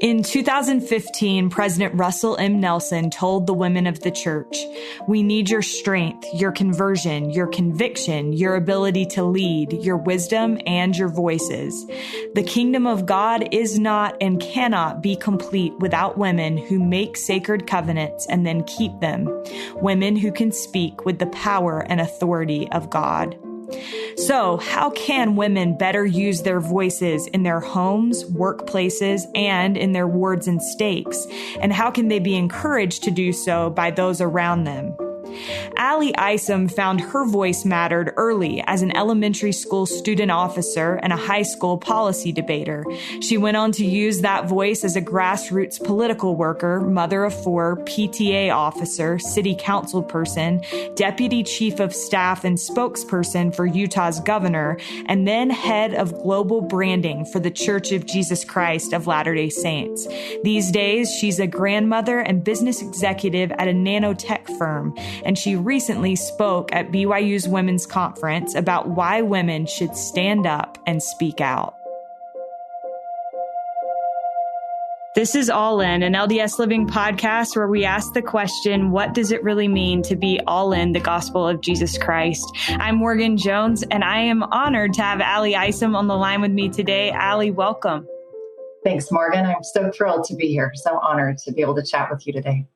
In 2015, President Russell M. Nelson told the women of the church, "We need your strength, your conversion, your conviction, your ability to lead, your wisdom, and your voices. The kingdom of God is not and cannot be complete without women who make sacred covenants and then keep them, women who can speak with the power and authority of God." So, how can women better use their voices in their homes, workplaces, and in their wards and stakes? And how can they be encouraged to do so by those around them? Isom found her voice mattered early as an elementary school student officer and a high school policy debater. She went on to use that voice as a grassroots political worker, mother of four, PTA officer, city council person, deputy chief of staff and spokesperson for Utah's governor, and then head of global branding for the Church of Jesus Christ of Latter-day Saints. These days, she's a grandmother and business executive at a nanotech firm, and she recently spoke at BYU's Women's Conference about why women should stand up and speak out. This is All In, an LDS Living podcast where we ask the question, what does it really mean to be all in the gospel of Jesus Christ? I'm Morgan Jones, and I am honored to have Isom on the line with me today. Allie, welcome. Thanks, Morgan. I'm so thrilled to be here. So honored to be able to chat with you today.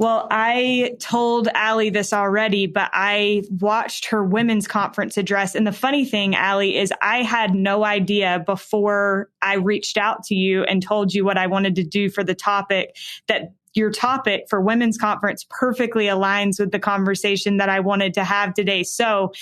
Well, I told Allie this already, but I watched her women's conference address. And the funny thing, Allie, is I had no idea before I reached out to you and told you what I wanted to do for the topic, that your topic for women's conference perfectly aligns with the conversation that I wanted to have today. So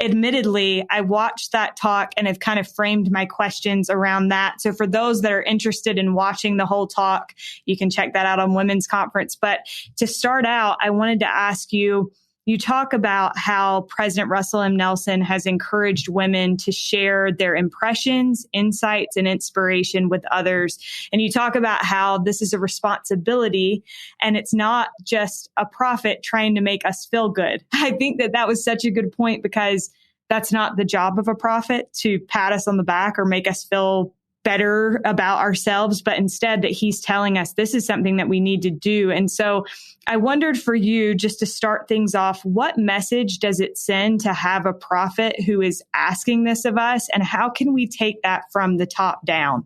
admittedly, I watched that talk and have kind of framed my questions around that. So for those that are interested in watching the whole talk, you can check that out on Women's Conference. But to start out, I wanted to ask you, you talk about how President Russell M. Nelson has encouraged women to share their impressions, insights, and inspiration with others. And you talk about how this is a responsibility and it's not just a prophet trying to make us feel good. I think that that was such a good point because that's not the job of a prophet to pat us on the back or make us feel better about ourselves, but instead that he's telling us this is something that we need to do. And so I wondered for you, just to start things off, what message does it send to have a prophet who is asking this of us? And how can we take that from the top down?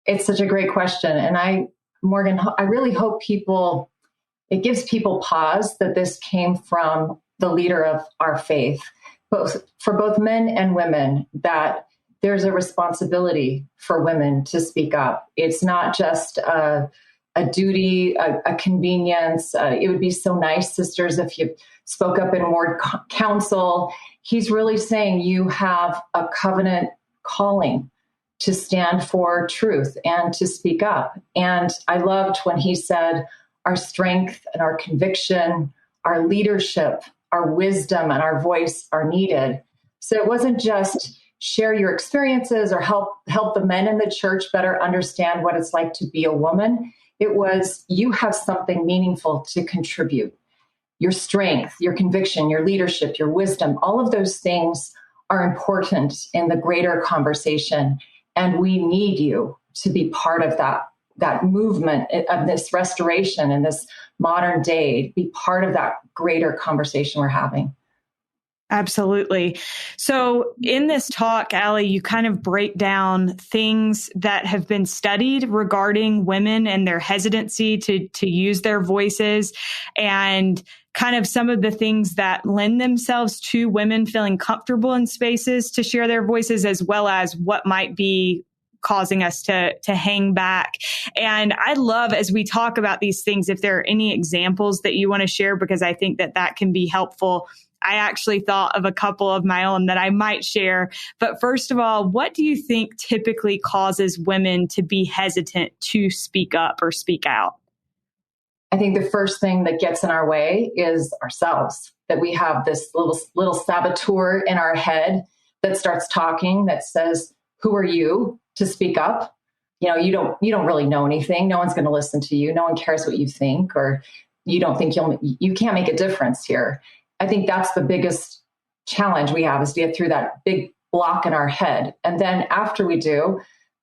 It's such a great question. And Morgan, I really hope it gives people pause that this came from the leader of our faith, for both men and women, that there's a responsibility for women to speak up. It's not just a duty, a convenience. It would be so nice, sisters, if you spoke up in ward council. He's really saying you have a covenant calling to stand for truth and to speak up. And I loved when he said our strength and our conviction, our leadership, our wisdom, and our voice are needed. So it wasn't just share your experiences or help the men in the church better understand what it's like to be a woman. It was, you have something meaningful to contribute. Your strength, your conviction, your leadership, your wisdom, all of those things are important in the greater conversation. And we need you to be part of that movement of this restoration in this modern day, be part of that greater conversation we're having. Absolutely. So in this talk, Allie, you kind of break down things that have been studied regarding women and their hesitancy to use their voices, and kind of some of the things that lend themselves to women feeling comfortable in spaces to share their voices, as well as what might be causing us to hang back. And I love, as we talk about these things, if there are any examples that you want to share, because I think that can be helpful. I actually thought of a couple of my own that I might share. But first of all, what do you think typically causes women to be hesitant to speak up or speak out? I think the first thing that gets in our way is ourselves, that we have this little saboteur in our head that starts talking, that says, who are you to speak up? You don't really know anything. No one's going to listen to you. No one cares what you think, or you don't think you can't make a difference here. I think that's the biggest challenge we have, is to get through that big block in our head. And then after we do,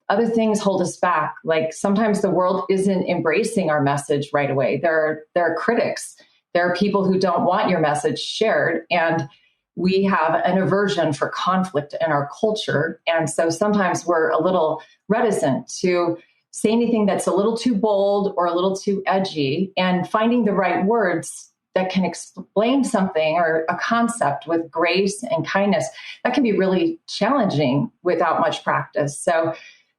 Other things hold us back. Like sometimes the world isn't embracing our message right away. There are critics. There are people who don't want your message shared. And we have an aversion for conflict in our culture. And so sometimes we're a little reticent to say anything that's a little too bold or a little too edgy, and finding the right words that can explain something or a concept with grace and kindness, that can be really challenging without much practice. So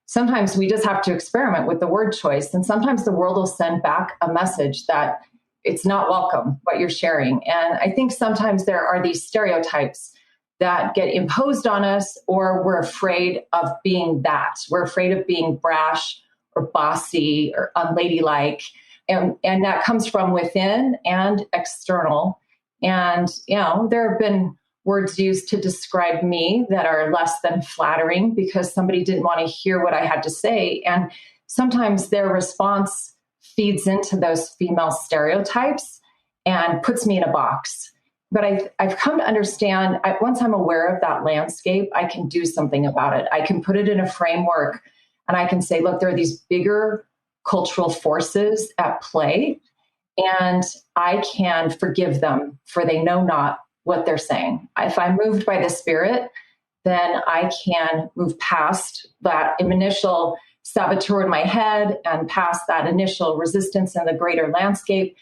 sometimes we just have to experiment with the word choice. And sometimes the world will send back a message that it's not welcome, what you're sharing. And I think sometimes there are these stereotypes that get imposed on us, or we're afraid of being that. We're afraid of being brash or bossy or unladylike. And that comes from within and external. And, there have been words used to describe me that are less than flattering because somebody didn't want to hear what I had to say. And sometimes their response feeds into those female stereotypes and puts me in a box. But I've come to understand, once I'm aware of that landscape, I can do something about it. I can put it in a framework, and I can say, look, there are these bigger cultural forces at play, and I can forgive them, for they know not what they're saying. If I'm moved by the Spirit, then I can move past that initial saboteur in my head and past that initial resistance in the greater landscape.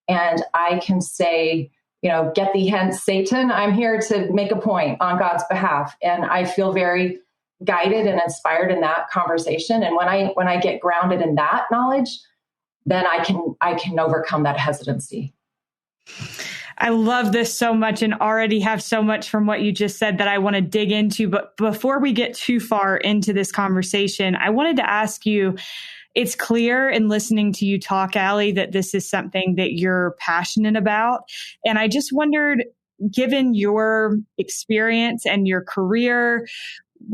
And I can say, get thee hence, Satan. I'm here to make a point on God's behalf. And I feel very guided and inspired in that conversation. And when I get grounded in that knowledge, then I can overcome that hesitancy. I love this so much and already have so much from what you just said that I want to dig into. But before we get too far into this conversation, I wanted to ask you, it's clear in listening to you talk, Allie, that this is something that you're passionate about. And I just wondered, given your experience and your career,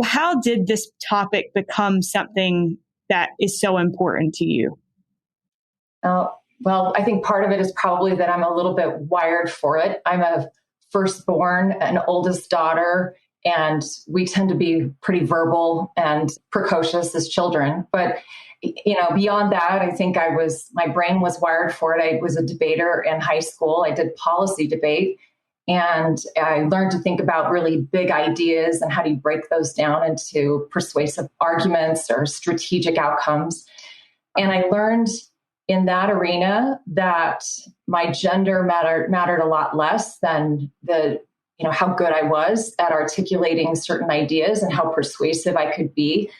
how did this topic become something that is so important to you? Well, I think part of it is probably that I'm a little bit wired for it. I'm a firstborn, an oldest daughter, and we tend to be pretty verbal and precocious as children. But, beyond that, I think my brain was wired for it. I was a debater in high school. I did policy debate, and I learned to think about really big ideas and how do you break those down into persuasive arguments or strategic outcomes. And I learned in that arena that my gender mattered a lot less than how good I was at articulating certain ideas and how persuasive I could be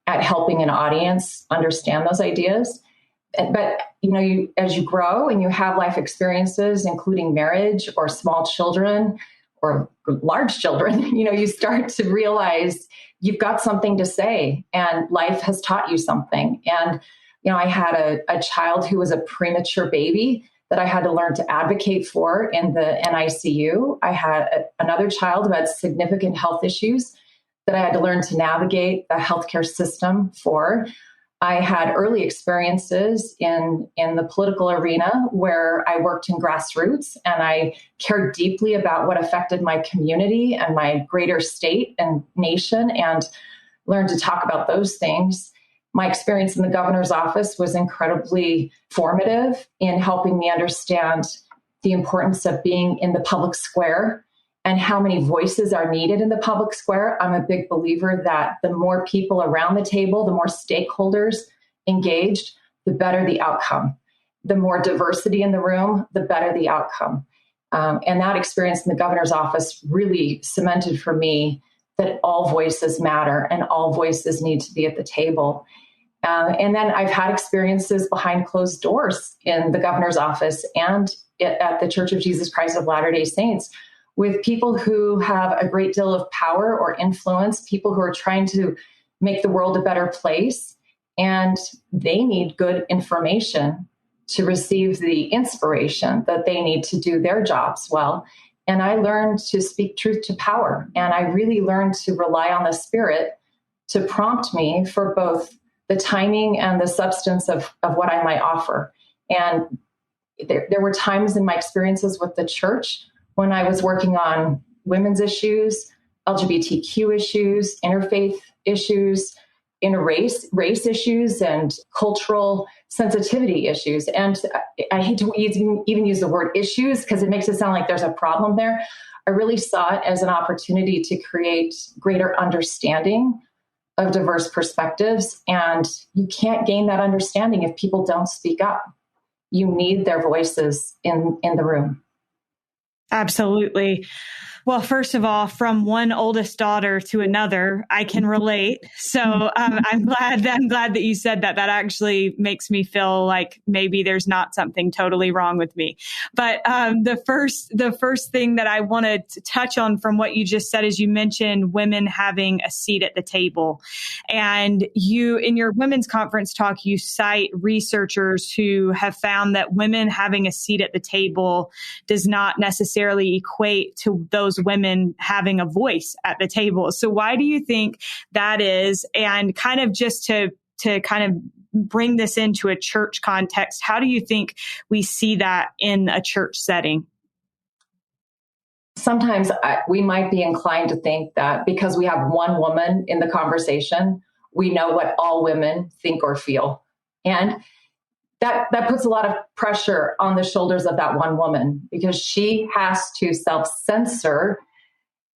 at helping an audience understand those ideas. But, as you grow and you have life experiences, including marriage or small children or large children, you start to realize you've got something to say and life has taught you something. And I had a child who was a premature baby that I had to learn to advocate for in the NICU. I had another child who had significant health issues that I had to learn to navigate the healthcare system for. I had early experiences in the political arena where I worked in grassroots, and I cared deeply about what affected my community and my greater state and nation, and learned to talk about those things. My experience in the governor's office was incredibly formative in helping me understand the importance of being in the public square and how many voices are needed in the public square. I'm a big believer that the more people around the table, the more stakeholders engaged, the better the outcome. The more diversity in the room, the better the outcome. And that experience in the governor's office really cemented for me that all voices matter and all voices need to be at the table. And then I've had experiences behind closed doors in the governor's office and at the Church of Jesus Christ of Latter-day Saints with people who have a great deal of power or influence, people who are trying to make the world a better place. And they need good information to receive the inspiration that they need to do their jobs well. And I learned to speak truth to power. And I really learned to rely on the Spirit to prompt me for both the timing and the substance of what I might offer. And there were times in my experiences with the church when I was working on women's issues, LGBTQ issues, interfaith issues, race issues and cultural sensitivity issues. And I hate to even use the word issues because it makes it sound like there's a problem there. I really saw it as an opportunity to create greater understanding of diverse perspectives. And you can't gain that understanding if people don't speak up. You need their voices in the room. Absolutely. Well, first of all, from one oldest daughter to another, I can relate. So I'm glad that you said that. That actually makes me feel like maybe there's not something totally wrong with me. But the first thing that I wanted to touch on from what you just said is you mentioned women having a seat at the table, and you in your women's conference talk you cite researchers who have found that women having a seat at the table does not necessarily equate to those women having a voice at the table. So why do you think that is? And kind of just to kind of bring this into a church context, how do you think we see that in a church setting? Sometimes we might be inclined to think that because we have one woman in the conversation, we know what all women think or feel. And that puts a lot of pressure on the shoulders of that one woman because she has to self-censor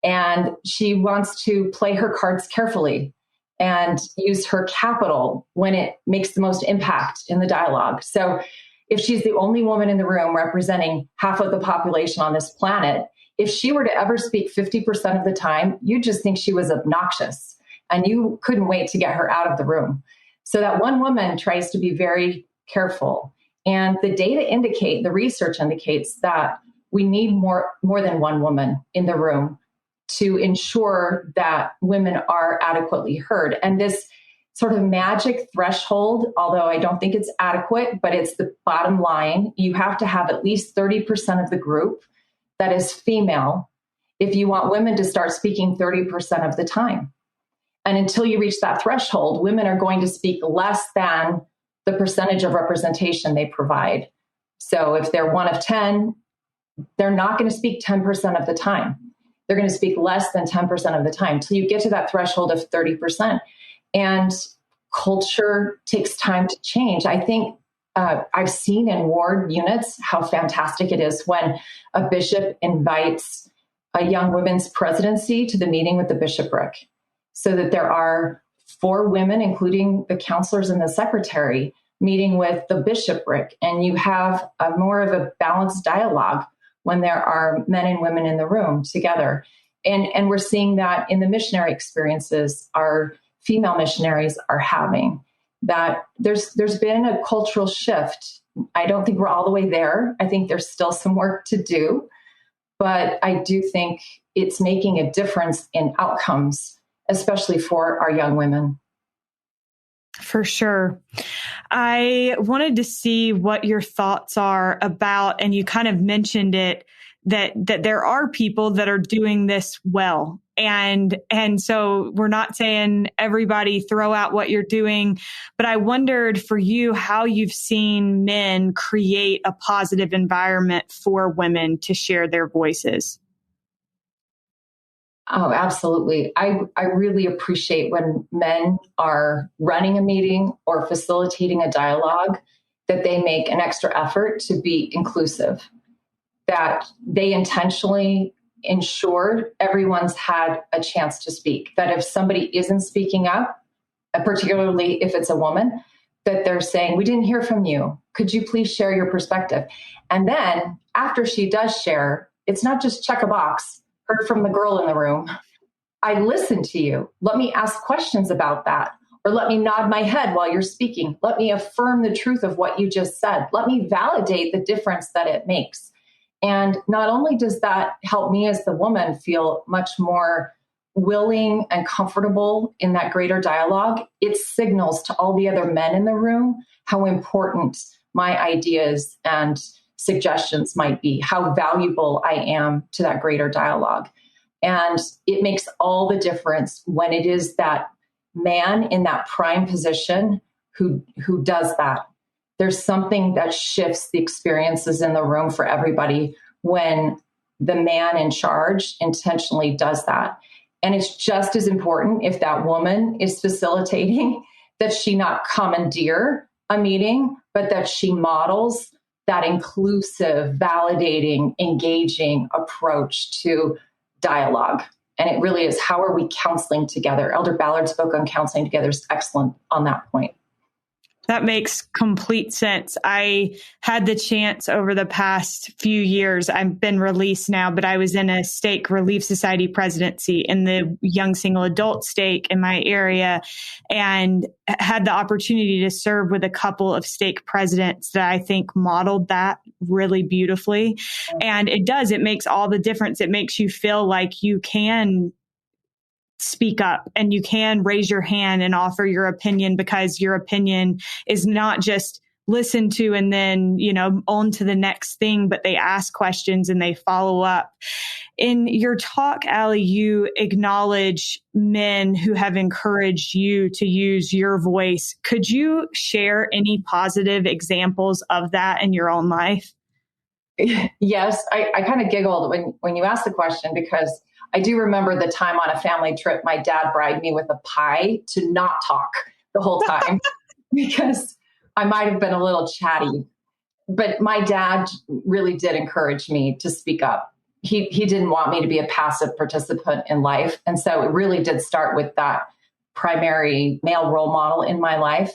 and she wants to play her cards carefully and use her capital when it makes the most impact in the dialogue. So if she's the only woman in the room representing half of the population on this planet, if she were to ever speak 50% of the time, you'd just think she was obnoxious and you couldn't wait to get her out of the room. So that one woman tries to be very careful. And the research indicates that we need more than one woman in the room to ensure that women are adequately heard. And this sort of magic threshold, although I don't think it's adequate, but it's the bottom line, you have to have at least 30% of the group that is female if you want women to start speaking 30% of the time. And until you reach that threshold, women are going to speak less than the percentage of representation they provide. So if they're one of 10, they're not going to speak 10% of the time. They're going to speak less than 10% of the time till you get to that threshold of 30%. And culture takes time to change. I think I've seen in ward units how fantastic it is when a bishop invites a young women's presidency to the meeting with the bishopric, so that there are 4 women, including the counselors and the secretary, meeting with the bishopric, and you have more of a balanced dialogue when there are men and women in the room together. And we're seeing that in the missionary experiences our female missionaries are having, that there's been a cultural shift. I don't think we're all the way there. I think there's still some work to do, but I do think it's making a difference in outcomes, especially for our young women. For sure. I wanted to see what your thoughts are about, and you kind of mentioned it, that there are people that are doing this well. And so we're not saying everybody throw out what you're doing, but I wondered for you how you've seen men create a positive environment for women to share their voices. Oh, absolutely. I really appreciate when men are running a meeting or facilitating a dialogue, that they make an extra effort to be inclusive, that they intentionally ensure everyone's had a chance to speak, that if somebody isn't speaking up, particularly if it's a woman, that they're saying, we didn't hear from you. Could you please share your perspective? And then after she does share, it's not just check a box. Heard from the girl in the room. I listened to you. Let me ask questions about that. Or let me nod my head while you're speaking. Let me affirm the truth of what you just said. Let me validate the difference that it makes. And not only does that help me as the woman feel much more willing and comfortable in that greater dialogue, it signals to all the other men in the room how important my ideas and suggestions might be, how valuable I am to that greater dialogue. And it makes all the difference when it is that man in that prime position who does that. There's something that shifts the experiences in the room for everybody when the man in charge intentionally does that. And it's just as important, if that woman is facilitating, that she not commandeer a meeting, but that she models that inclusive, validating, engaging approach to dialogue. And it really is, how are we counseling together? Elder Ballard's book on counseling together is excellent on that point. That makes complete sense. I had the chance over the past few years, I've been released now, but I was in a stake relief society presidency in the young single adult stake in my area, and had the opportunity to serve with a couple of stake presidents that I think modeled that really beautifully. And it makes all the difference. It makes you feel like you can speak up and you can raise your hand and offer your opinion, because your opinion is not just listened to and then, on to the next thing, but they ask questions and they follow up. In your talk, Allie, you acknowledge men who have encouraged you to use your voice. Could you share any positive examples of that in your own life? Yes, I kind of giggled when you asked the question, because I do remember the time on a family trip, my dad bribed me with a pie to not talk the whole time because I might have been a little chatty. But my dad really did encourage me to speak up. He didn't want me to be a passive participant in life. And so it really did start with that primary male role model in my life.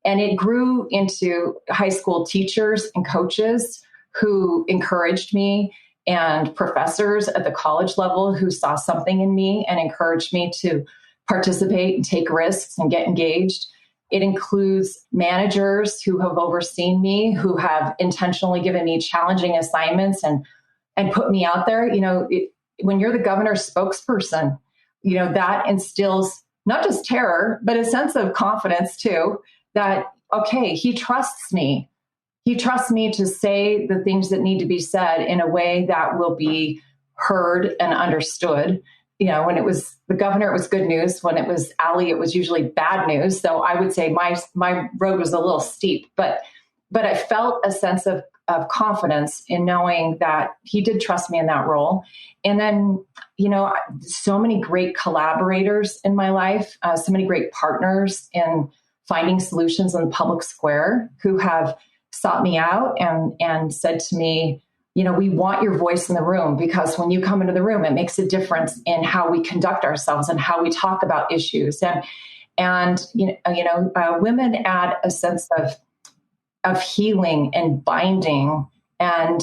And it grew into high school teachers and coaches who encouraged me, and professors at the college level who saw something in me and encouraged me to participate and take risks and get engaged. It includes managers who have overseen me, who have intentionally given me challenging assignments and put me out there. When you're the governor's spokesperson, that instills not just terror, but a sense of confidence too, that, okay, he trusts me. He trusts me to say the things that need to be said in a way that will be heard and understood. When it was the governor, it was good news. When it was Allie, it was usually bad news. So I would say my road was a little steep, but I felt a sense of confidence in knowing that he did trust me in that role. And then, so many great collaborators in my life, so many great partners in finding solutions in the public square who have sought me out and said to me, we want your voice in the room, because when you come into the room, it makes a difference in how we conduct ourselves and how we talk about issues. And women add a sense of healing and binding and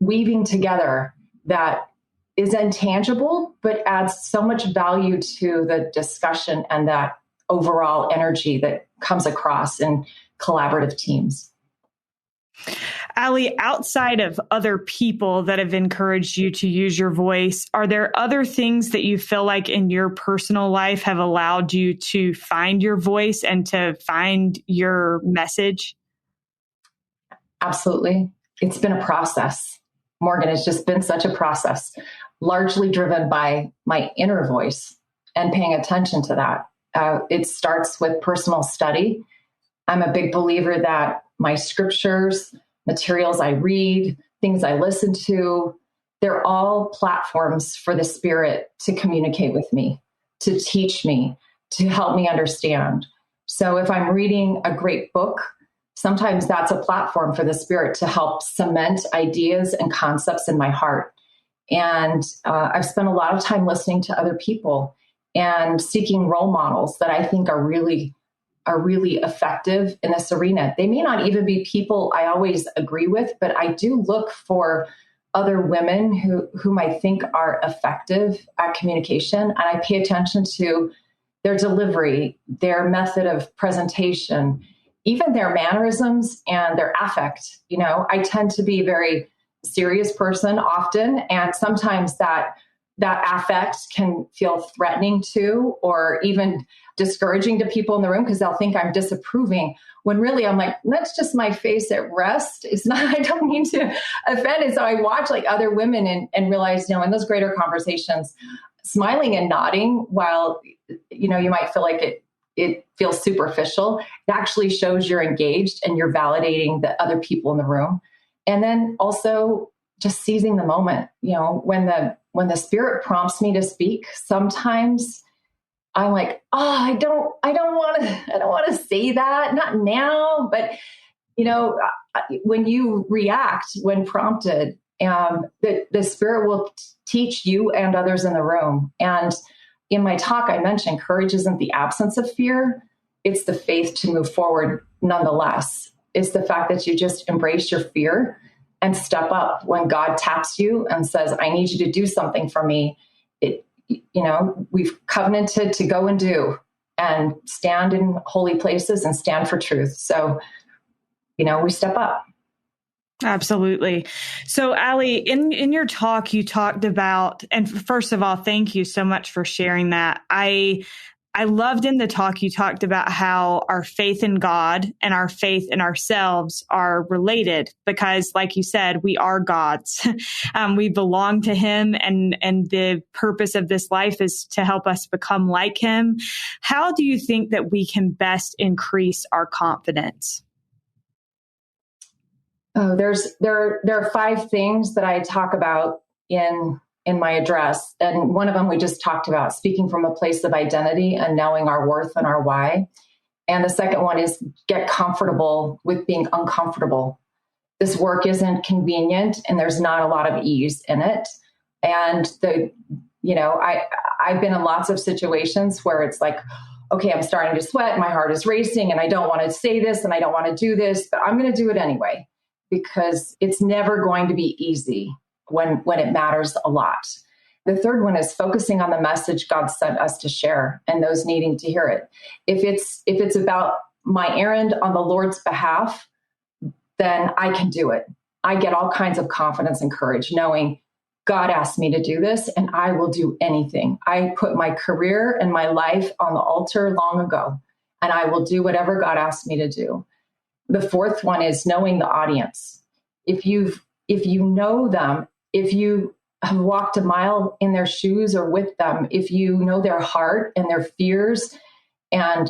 weaving together that is intangible, but adds so much value to the discussion and that overall energy that comes across in collaborative teams. Allie, outside of other people that have encouraged you to use your voice, are there other things that you feel like in your personal life have allowed you to find your voice and to find your message? Absolutely. It's been a process. Morgan, it's just been such a process, largely driven by my inner voice and paying attention to that. It starts with personal study. I'm a big believer that my scriptures, materials I read, things I listen to, they're all platforms for the Spirit to communicate with me, to teach me, to help me understand. So if I'm reading a great book, sometimes that's a platform for the Spirit to help cement ideas and concepts in my heart. And I've spent a lot of time listening to other people and seeking role models that I think are really effective in this arena. They may not even be people I always agree with, but I do look for other women whom I think are effective at communication. And I pay attention to their delivery, their method of presentation, even their mannerisms and their affect. I tend to be a very serious person often, and sometimes that affect can feel threatening to, or even discouraging to people in the room, because they'll think I'm disapproving, when really I'm like, that's just my face at rest. It's not, I don't mean to offend. And so I watch like other women and realize, in those greater conversations, smiling and nodding while, you might feel like it feels superficial, it actually shows you're engaged and you're validating the other people in the room. And then also just seizing the moment, when when the Spirit prompts me to speak, sometimes I'm like, oh, I don't want to say that, not now. But when you react when prompted, the Spirit will teach you and others in the room. And in my talk, I mentioned courage isn't the absence of fear; it's the faith to move forward nonetheless. It's the fact that you just embrace your fear and step up when God taps you and says, I need you to do something for me. We've covenanted to go and do and stand in holy places and stand for truth. So, we step up. Absolutely. So, Allie, in your talk, you talked about, and first of all, thank you so much for sharing that. I loved in the talk, you talked about how our faith in God and our faith in ourselves are related because, like you said, we are God's. We belong to Him, and the purpose of this life is to help us become like Him. How do you think that we can best increase our confidence? Oh, there are 5 things that I talk about in my address. And one of them we just talked about, speaking from a place of identity and knowing our worth and our why. And the second one is get comfortable with being uncomfortable. This work isn't convenient and there's not a lot of ease in it. And I've been in lots of situations where it's like, okay, I'm starting to sweat, my heart is racing, and I don't want to say this and I don't want to do this, but I'm going to do it anyway, because it's never going to be easy when it matters a lot. The third one is focusing on the message God sent us to share and those needing to hear it. If it's about my errand on the Lord's behalf, then I can do it. I get all kinds of confidence and courage knowing God asked me to do this and I will do anything. I put my career and my life on the altar long ago, and I will do whatever God asked me to do. The fourth one is knowing the audience. If you know them, if you have walked a mile in their shoes or with them, if you know their heart and their fears and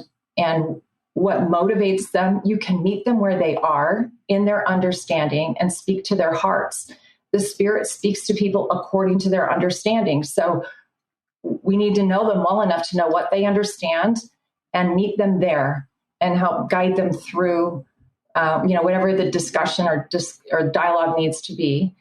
what motivates them, you can meet them where they are in their understanding and speak to their hearts. The Spirit speaks to people according to their understanding. So we need to know them well enough to know what they understand and meet them there and help guide them through whatever the discussion or dialogue needs to be.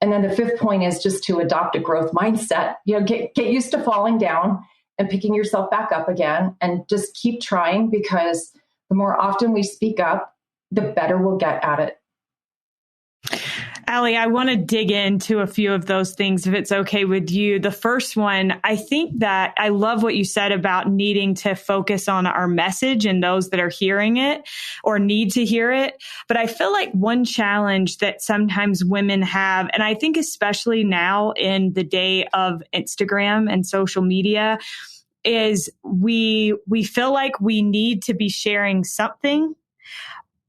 And then the fifth point is just to adopt a growth mindset. Get used to falling down and picking yourself back up again, and just keep trying, because the more often we speak up, the better we'll get at it. Allie, I want to dig into a few of those things, if it's okay with you. The first one, I think that I love what you said about needing to focus on our message and those that are hearing it or need to hear it. But I feel like one challenge that sometimes women have, and I think especially now in the day of Instagram and social media, is we feel like we need to be sharing something.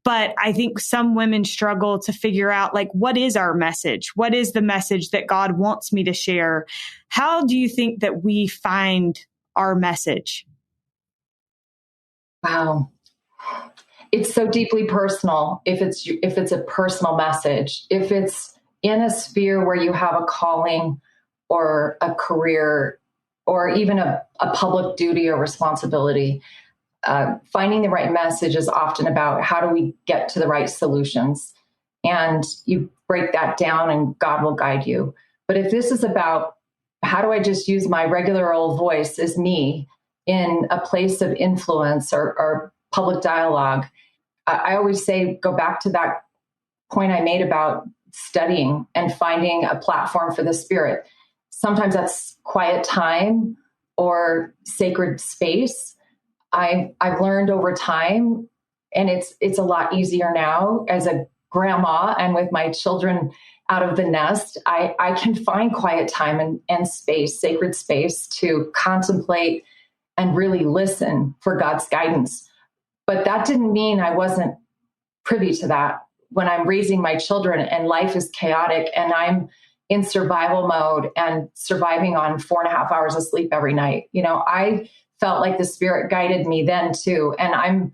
But I think some women struggle to figure out, like, what is our message? What is the message that God wants me to share? How do you think that we find our message? Wow. It's so deeply personal if it's a personal message. If it's in a sphere where you have a calling or a career or even a public duty or responsibility, finding the right message is often about how do we get to the right solutions. And you break that down and God will guide you. But if this is about how do I just use my regular old voice as me in a place of influence or public dialogue, I always say, go back to that point I made about studying and finding a platform for the Spirit. Sometimes that's quiet time or sacred space. I've learned over time, and it's a lot easier now as a grandma and with my children out of the nest, I can find quiet time and space, sacred space to contemplate and really listen for God's guidance. But that didn't mean I wasn't privy to that when I'm raising my children and life is chaotic and I'm in survival mode and surviving on 4.5 hours of sleep every night. I felt like the Spirit guided me then too. And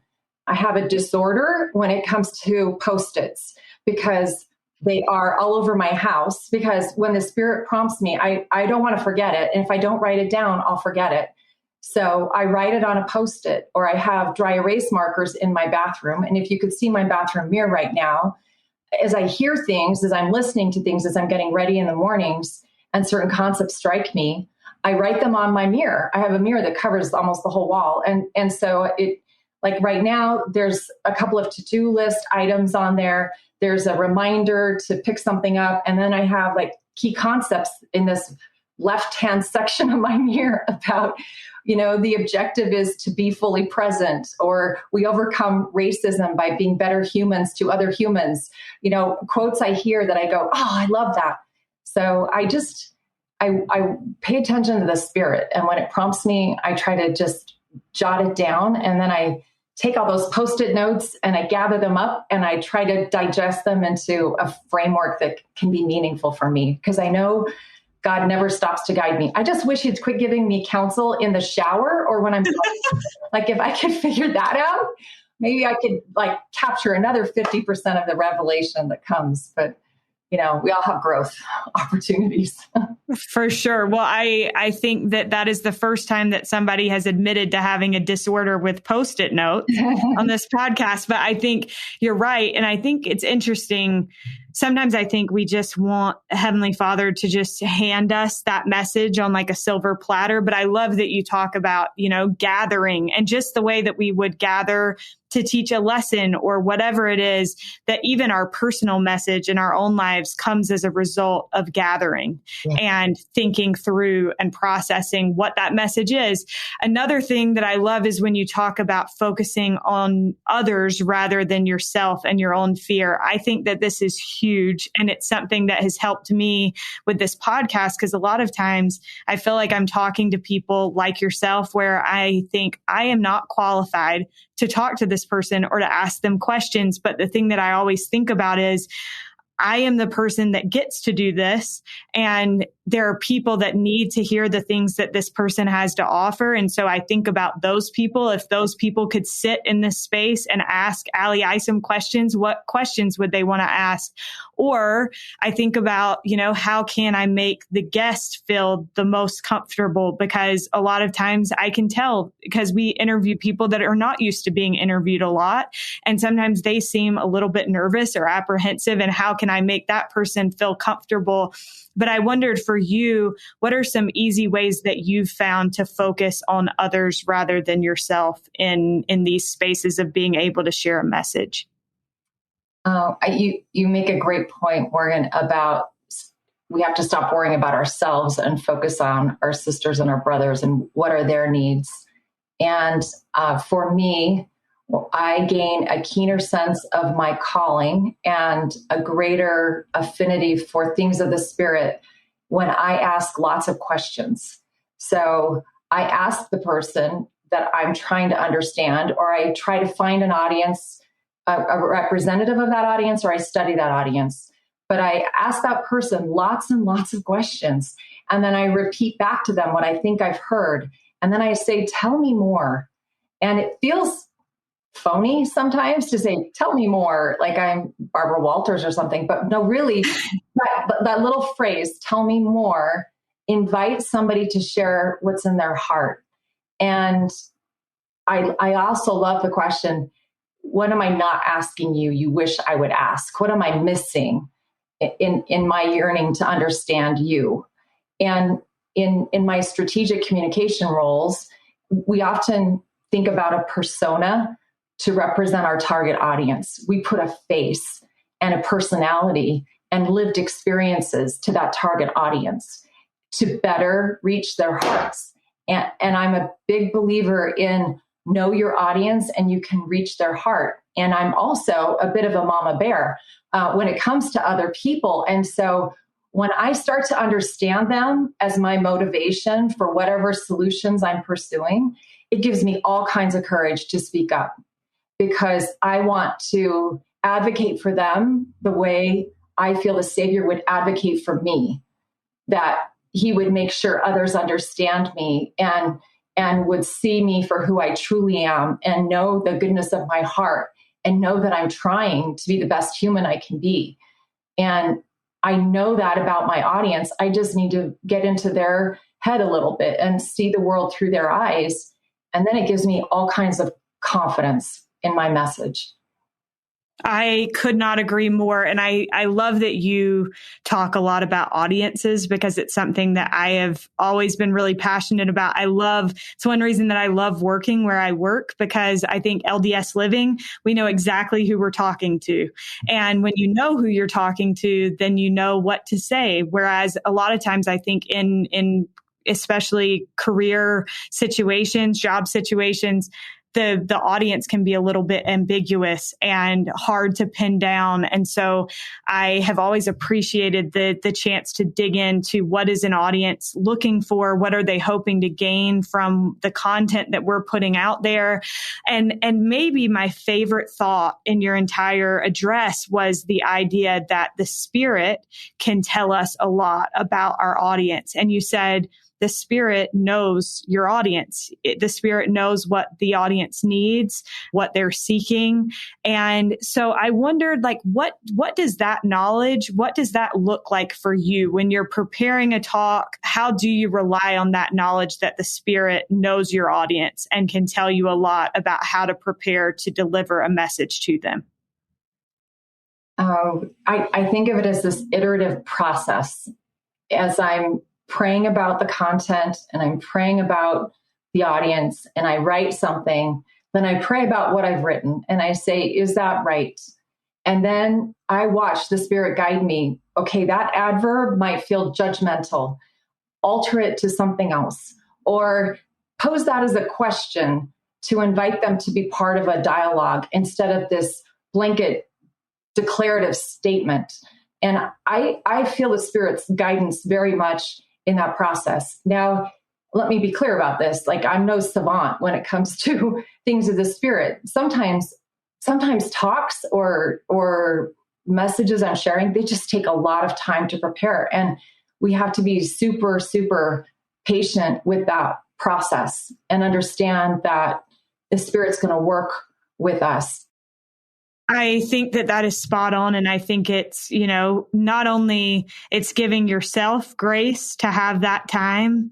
I have a disorder when it comes to Post-its, because They are all over my house because when the Spirit prompts me, I don't want to forget it. And if I don't write it down, I'll forget it. So I write it on a Post-it, or I have dry erase markers in my bathroom. And if you could see my bathroom mirror right now, as I hear things, as I'm listening to things, as I'm getting ready in the mornings and certain concepts strike me, I write them on my mirror. I have a mirror that covers almost the whole wall. And so it, like right now, there's a couple of to-do list items on there. There's a reminder to pick something up. And then I have like key concepts in this left-hand section of my mirror about, the objective is to be fully present, or we overcome racism by being better humans to other humans. Quotes I hear that I go, oh, I love that. So I pay attention to the Spirit. And when it prompts me, I try to just jot it down. And then I take all those Post-it notes and I gather them up and I try to digest them into a framework that can be meaningful for me. Because I know God never stops to guide me. I just wish he'd quit giving me counsel in the shower or when I'm like, if I could figure that out, maybe I could capture another 50% of the revelation that comes. But we all have growth opportunities. For sure. Well, I think that is the first time that somebody has admitted to having a disorder with Post-it notes on this podcast. But I think you're right. And I think it's interesting. Sometimes I think we just want Heavenly Father to just hand us that message on like a silver platter. But I love that you talk about, gathering and just the way that we would gather to teach a lesson or whatever it is, that even our personal message in our own lives comes as a result of gathering and thinking through and processing what that message is. Another thing that I love is when you talk about focusing on others rather than yourself and your own fear. I think that this is huge. And it's something that has helped me with this podcast, because a lot of times I feel like I'm talking to people like yourself where I think I am not qualified to talk to this person or to ask them questions. But the thing that I always think about is I am the person that gets to do this. And there are people that need to hear the things that this person has to offer. And so I think about those people. If those people could sit in this space and ask Allie Isom questions, what questions would they want to ask? Or I think about, how can I make the guest feel the most comfortable? Because a lot of times I can tell, because we interview people that are not used to being interviewed a lot. And sometimes they seem a little bit nervous or apprehensive. And how can I make that person feel comfortable? But I wondered for you, what are some easy ways that you've found to focus on others rather than yourself in these spaces of being able to share a message? You make a great point, Morgan, about we have to stop worrying about ourselves and focus on our sisters and our brothers and what are their needs. And for me, I gain a keener sense of my calling and a greater affinity for things of the Spirit when I ask lots of questions. So I ask the person that I'm trying to understand, or I try to find an audience, a representative of that audience, or I study that audience. But I ask that person lots and lots of questions. And then I repeat back to them what I think I've heard. And then I say, tell me more. And it feels phony sometimes to say, tell me more, like I'm Barbara Walters or something. But no, really, that little phrase, tell me more, invite somebody to share what's in their heart. And I also love the question, what am I not asking you wish I would ask? What am I missing in my yearning to understand you? And in my strategic communication roles, we often think about a persona to represent our target audience. We put a face and a personality and lived experiences to that target audience to better reach their hearts. And I'm a big believer in know your audience and you can reach their heart. And I'm also a bit of a mama bear when it comes to other people. And so when I start to understand them as my motivation for whatever solutions I'm pursuing, it gives me all kinds of courage to speak up, because I want to advocate for them the way I feel the Savior would advocate for me, that he would make sure others understand me and would see me for who I truly am and know the goodness of my heart and know that I'm trying to be the best human I can be. And I know that about my audience. I just need to get into their head a little bit and see the world through their eyes. And then it gives me all kinds of confidence in my message. I could not agree more. And I love that you talk a lot about audiences, because it's something that I have always been really passionate about. It's one reason that I love working where I work, because I think LDS living, we know exactly who we're talking to. And when you know who you're talking to, then you know what to say. Whereas a lot of times I think in especially career situations, job situations, the audience can be a little bit ambiguous and hard to pin down. And so I have always appreciated the chance to dig into what is an audience looking for, what are they hoping to gain from the content that we're putting out there. And maybe my favorite thought in your entire address was the idea that the Spirit can tell us a lot about our audience. And you said, the Spirit knows your audience. The Spirit knows what the audience needs, what they're seeking. And so I wondered, like, what does that knowledge, what does that look like for you when you're preparing a talk? How do you rely on that knowledge that the Spirit knows your audience and can tell you a lot about how to prepare to deliver a message to them? I think of it as this iterative process. As I'm praying about the content and I'm praying about the audience and I write something, then I pray about what I've written and I say, is that right? And then I watch the Spirit guide me. Okay, that adverb might feel judgmental. Alter it to something else, or pose that as a question to invite them to be part of a dialogue instead of this blanket declarative statement. And I feel the Spirit's guidance very much in that process. Now, let me be clear about this. Like, I'm no savant when it comes to things of the Spirit. Sometimes talks or messages I'm sharing, they just take a lot of time to prepare. And we have to be super, super patient with that process and understand that the Spirit's going to work with us. I think that is spot on. And I think it's, not only it's giving yourself grace to have that time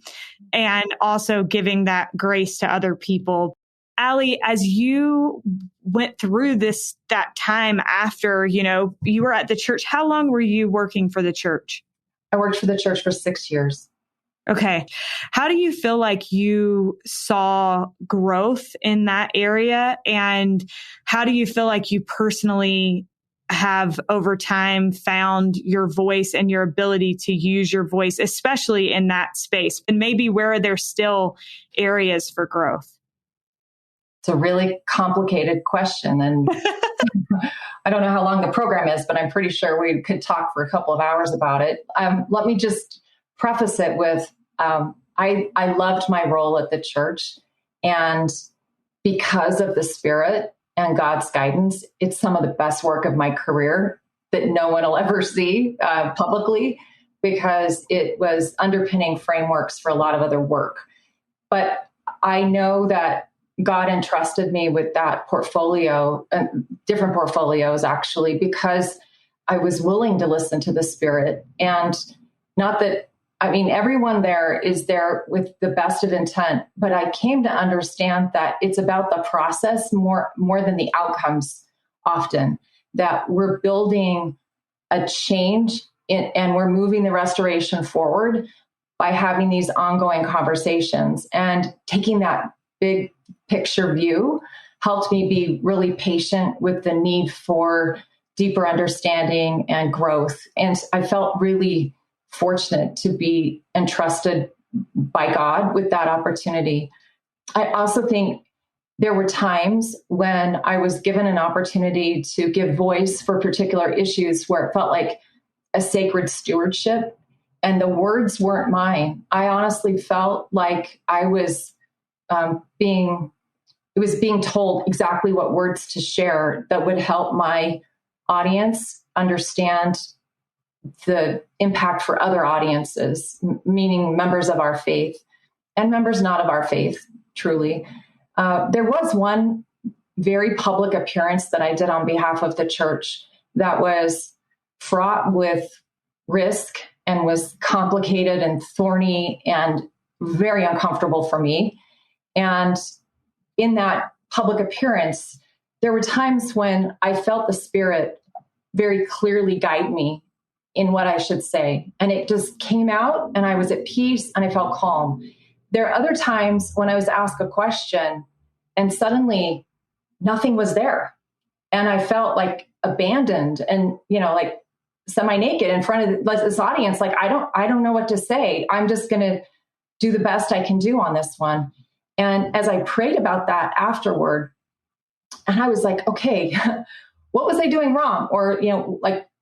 and also giving that grace to other people. Allie, as you went through that time after, you were at the church, how long were you working for the church? I worked for the church for 6 years. Okay. How do you feel like you saw growth in that area? And how do you feel like you personally have over time found your voice and your ability to use your voice, especially in that space? And maybe where are there still areas for growth? It's a really complicated question. And I don't know how long the program is, but I'm pretty sure we could talk for a couple of hours about it. Let me just preface it with, I loved my role at the church, and because of the Spirit and God's guidance, it's some of the best work of my career that no one will ever see publicly, because it was underpinning frameworks for a lot of other work. But I know that God entrusted me with that portfolio, different portfolios actually, because I was willing to listen to the Spirit. And not that, everyone there is there with the best of intent, but I came to understand that it's about the process more than the outcomes often, that we're building a change and we're moving the restoration forward by having these ongoing conversations. And taking that big picture view helped me be really patient with the need for deeper understanding and growth. And I felt really fortunate to be entrusted by God with that opportunity. I also think there were times when I was given an opportunity to give voice for particular issues where it felt like a sacred stewardship, and the words weren't mine. I honestly felt like I was being told exactly what words to share that would help my audience understand the impact for other audiences, meaning members of our faith and members not of our faith, truly. There was one very public appearance that I did on behalf of the church that was fraught with risk and was complicated and thorny and very uncomfortable for me. And in that public appearance, there were times when I felt the Spirit very clearly guide me in what I should say. And it just came out and I was at peace and I felt calm. There are other times when I was asked a question and suddenly nothing was there. And I felt like abandoned and, like semi-naked in front of this audience. Like, I don't know what to say. I'm just going to do the best I can do on this one. And as I prayed about that afterward, and I was like, okay, what was I doing wrong? Or,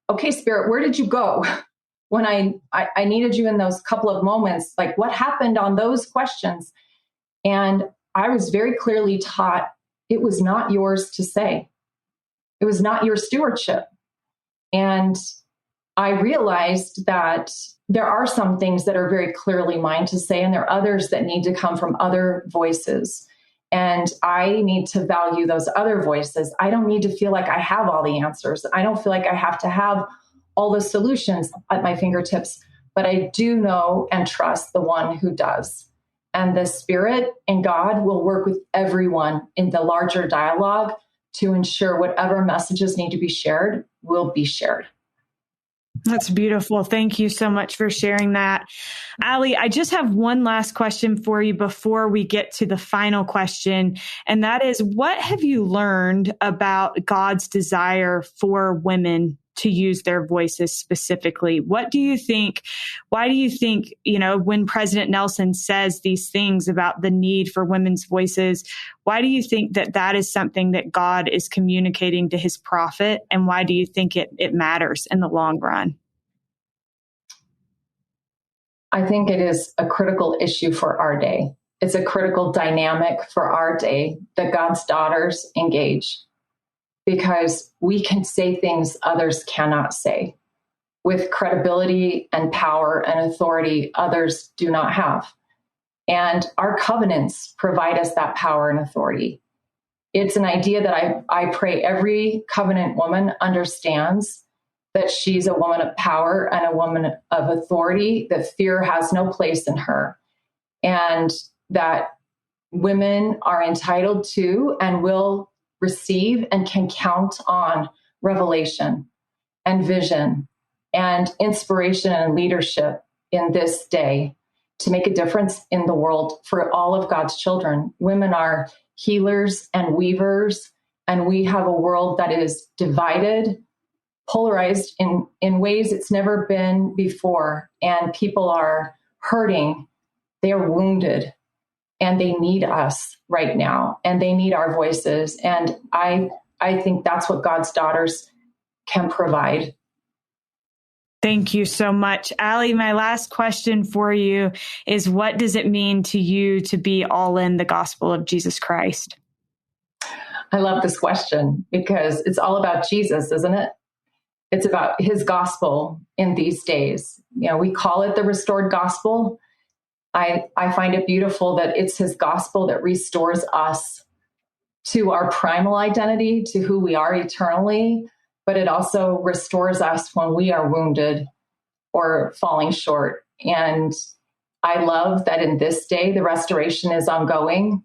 okay, Spirit, where did you go when I needed you in those couple of moments? Like, what happened on those questions? And I was very clearly taught it was not yours to say. It was not your stewardship. And I realized that there are some things that are very clearly mine to say, and there are others that need to come from other voices. And I need to value those other voices. I don't need to feel like I have all the answers. I don't feel like I have to have all the solutions at my fingertips, but I do know and trust the one who does. And the Spirit and God will work with everyone in the larger dialogue to ensure whatever messages need to be shared will be shared. That's beautiful. Thank you so much for sharing that. Allie, I just have one last question for you before we get to the final question. And that is, what have you learned about God's desire for women to use their voices specifically? What do you think? Why do you think, when President Nelson says these things about the need for women's voices, why do you think that is something that God is communicating to his prophet? And why do you think it matters in the long run? I think it is a critical issue for our day. It's a critical dynamic for our day that God's daughters engage, because we can say things others cannot say with credibility and power and authority others do not have. And our covenants provide us that power and authority. It's an idea that I pray every covenant woman understands, that she's a woman of power and a woman of authority, that fear has no place in her, and that women are entitled to and will receive and can count on revelation and vision and inspiration and leadership in this day to make a difference in the world for all of God's children. Women are healers and weavers, and we have a world that is divided, polarized in ways it's never been before, and people are hurting, they are wounded, and they need us right now, and they need our voices. And I think that's what God's daughters can provide. Thank you so much. Allie, my last question for you is, what does it mean to you to be all in the gospel of Jesus Christ? I love this question because it's all about Jesus, isn't it? It's about his gospel in these days. We call it the restored gospel. I find it beautiful that it's his gospel that restores us to our primal identity, to who we are eternally, but it also restores us when we are wounded or falling short. And I love that in this day, the restoration is ongoing,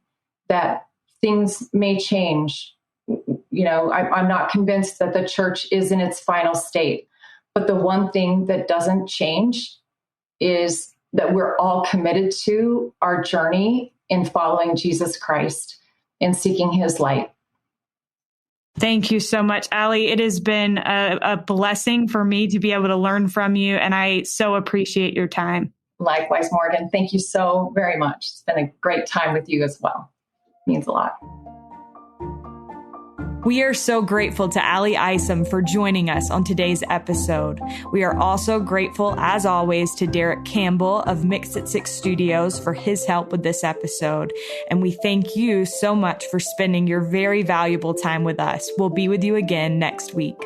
that things may change. I'm not convinced that the church is in its final state, but the one thing that doesn't change is that we're all committed to our journey in following Jesus Christ and seeking his light. Thank you so much, Allie. It has been a blessing for me to be able to learn from you, and I so appreciate your time. Likewise, Morgan. Thank you so very much. It's been a great time with you as well. It means a lot. We are so grateful to Allie Isom for joining us on today's episode. We are also grateful, as always, to Derek Campbell of Mix at Six Studios for his help with this episode. And we thank you so much for spending your very valuable time with us. We'll be with you again next week.